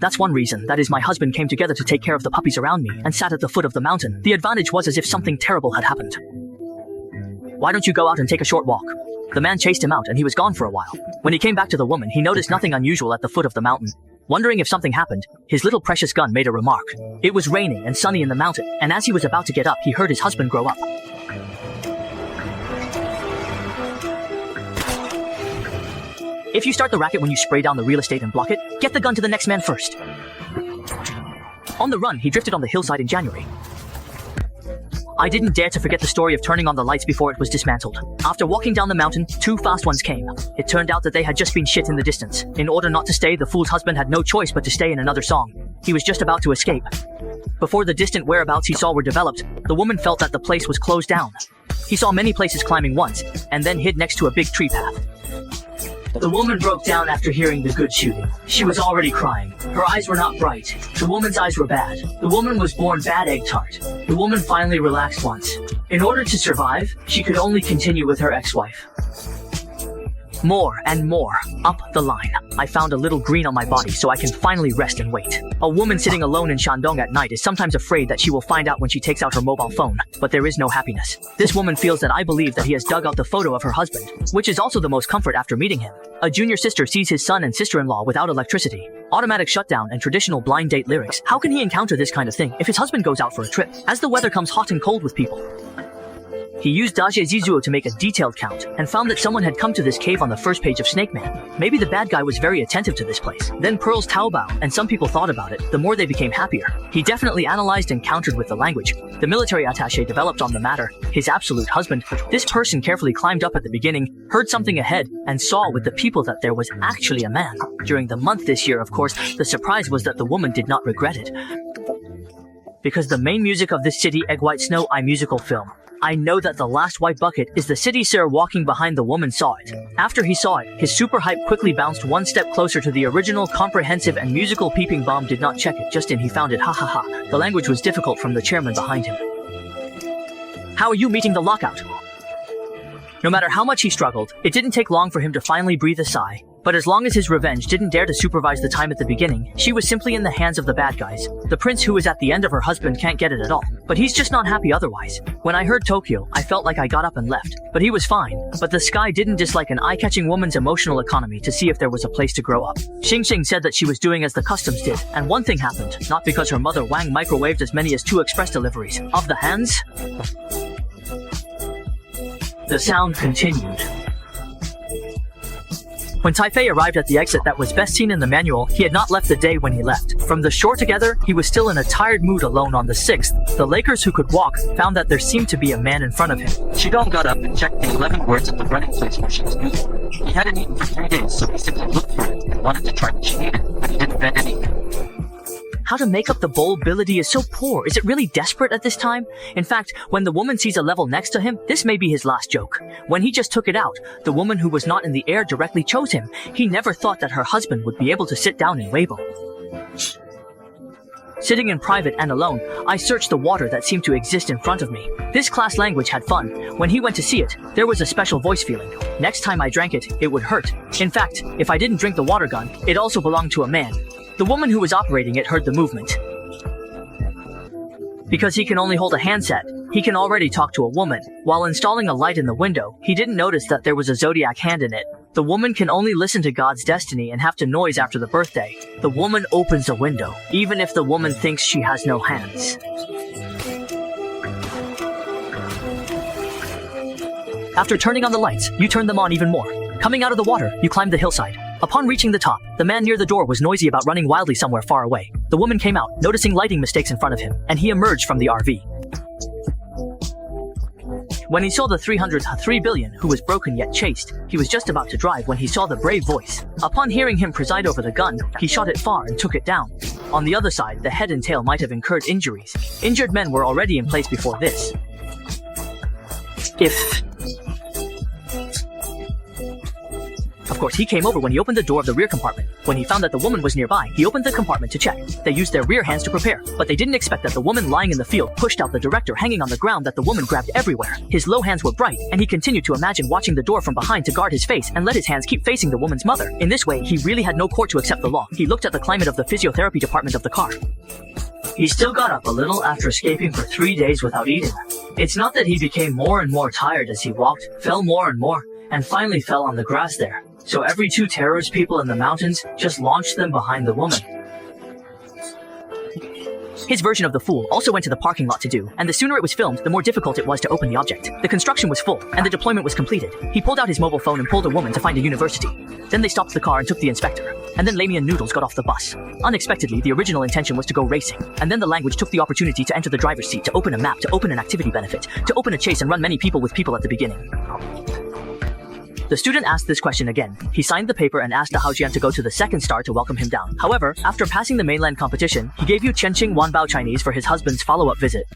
That's one reason. That is, my husband came together to take care of the puppies around me and sat at the foot of the mountain. The advantage was as if something terrible had happened. Why don't you go out and take a short walk? The man chased him out and he was gone for a while. When he came back to the woman, he noticed nothing unusual at the foot of the mountain. Wondering if something happened, his little precious gun made a remark. It was raining and sunny in the mountain, and as he was about to get up, he heard his husband grow up. If you start the racket when you spray down the real estate and block it, get the gun to the next man first. On the run, he drifted on the hillside in January. I didn't dare to forget the story of turning on the lights before it was dismantled. After walking down the mountain, 2 fast ones came. It turned out that they had just been shit in the distance. In order not to stay, the fool's husband had no choice but to stay in another song. He was just about to escape. Before the distant whereabouts he saw were developed, the woman felt that the place was closed down. He saw many places climbing once, and then hid next to a big tree path. The woman broke down after hearing the good shooting. She was already crying. Her eyes were not bright. The woman's eyes were bad. The woman was born bad egg tart. The woman finally relaxed once. In order to survive, she could only continue with her ex-wife. More and more, up the line. I found a little green on my body so I can finally rest and wait. A woman sitting alone in Shandong at night is sometimes afraid that she will find out when she takes out her mobile phone, but there is no happiness. This woman feels that I believe that he has dug out the photo of her husband, which is also the most comfort after meeting him. A junior sister sees his son and sister-in-law without electricity, automatic shutdown, and traditional blind date lyrics. How can he encounter this kind of thing if his husband goes out for a trip, as the weather comes hot and cold with people? He used Dajie Zizuo to make a detailed count, and found that someone had come to this cave on the first page of Snake Man. Maybe the bad guy was very attentive to this place. Then Pearl's Taobao, and some people thought about it, the more they became happier. He definitely analyzed and countered with the language. The military attaché developed on the matter, his absolute husband. This person carefully climbed up at the beginning, heard something ahead, and saw with the people that there was actually a man. During the month this year, of course, the surprise was that the woman did not regret it. Because the main music of this City Egg White Snow Eye musical film, I know that the last white bucket is the city sir walking behind the woman saw it. After he saw it, his super hype quickly bounced one step closer to the original comprehensive and musical peeping bomb did not check it just in he found it ha ha ha. The language was difficult from the chairman behind him. How are you meeting the lockout? No matter how much he struggled, it didn't take long for him to finally breathe a sigh. But as long as his revenge didn't dare to supervise the time at the beginning, she was simply in the hands of the bad guys. The prince who is at the end of her husband can't get it at all. But he's just not happy otherwise. When I heard Tokyo, I felt like I got up and left. But he was fine. But the sky didn't dislike an eye-catching woman's emotional economy to see if there was a place to grow up. Xing Xing said that she was doing as the customs did. And one thing happened. Not because her mother Wang microwaved as many as 2 express deliveries. Of the hands? The sound continued. When Taifei arrived at the exit that was best seen in the manual, he had not left the day when he left. From the shore together, he was still in a tired mood alone on the 6th. The Lakers who could walk found that there seemed to be a man in front of him. Qigong got up and checked the 11 words at the running place where she was moving. He hadn't eaten for 3 days, so he simply looked for it and wanted to try what she needed, but he didn't bet anything. How to make up the bowl ability is so poor. Is it really desperate at this time? In fact, when the woman sees a level next to him, this may be his last joke. When he just took it out, the woman who was not in the air directly chose him. He never thought that her husband would be able to sit down in Weibo. Sitting in private and alone, I searched the water that seemed to exist in front of me. This class language had fun. When he went to see it, there was a special voice feeling. Next time I drank it, it would hurt. In fact, if I didn't drink the water gun, it also belonged to a man. The woman who was operating it heard the movement. Because he can only hold a handset, he can already talk to a woman. While installing a light in the window, he didn't notice that there was a zodiac hand in it. The woman can only listen to God's destiny and have to noise after the birthday. The woman opens the window, even if the woman thinks she has no hands. After turning on the lights, you turn them on even more. Coming out of the water, you climb the hillside. Upon reaching the top, the man near the door was noisy about running wildly somewhere far away. The woman came out, noticing lighting mistakes in front of him, and he emerged from the RV. When he saw the 303 billion who was broken yet chased, he was just about to drive when he saw the brave voice. Upon hearing him preside over the gun, he shot it far and took it down. On the other side, the head and tail might have incurred injuries. Injured men were already in place before this. Of course, he came over when he opened the door of the rear compartment. When he found that the woman was nearby, he opened the compartment to check. They used their rear hands to prepare, but they didn't expect that the woman lying in the field pushed out the director hanging on the ground that the woman grabbed everywhere. His low hands were bright, and he continued to imagine watching the door from behind to guard his face and let his hands keep facing the woman's mother. In this way, he really had no court to accept the law. He looked at the climate of the physiotherapy department of the car. He still got up a little after escaping for 3 days without eating. It's not that he became more and more tired as he walked, fell more and more, and finally fell on the grass there. So every 2 terrorist people in the mountains just launched them behind the woman. His version of the fool also went to the parking lot to do, and the sooner it was filmed, the more difficult it was to open the object. The construction was full, and the deployment was completed. He pulled out his mobile phone and pulled a woman to find a university. Then they stopped the car and took the inspector. And then Lamian Noodles got off the bus. Unexpectedly, the original intention was to go racing. And then the language took the opportunity to enter the driver's seat, to open a map, to open an activity benefit, to open a chase and run many people with people at the beginning. The student asked this question again. He signed the paper and asked the Haojian to go to the second star to welcome him down. However, after passing the mainland competition, he gave Yu Qianqing Wanbao Chinese for his husband's follow-up visit.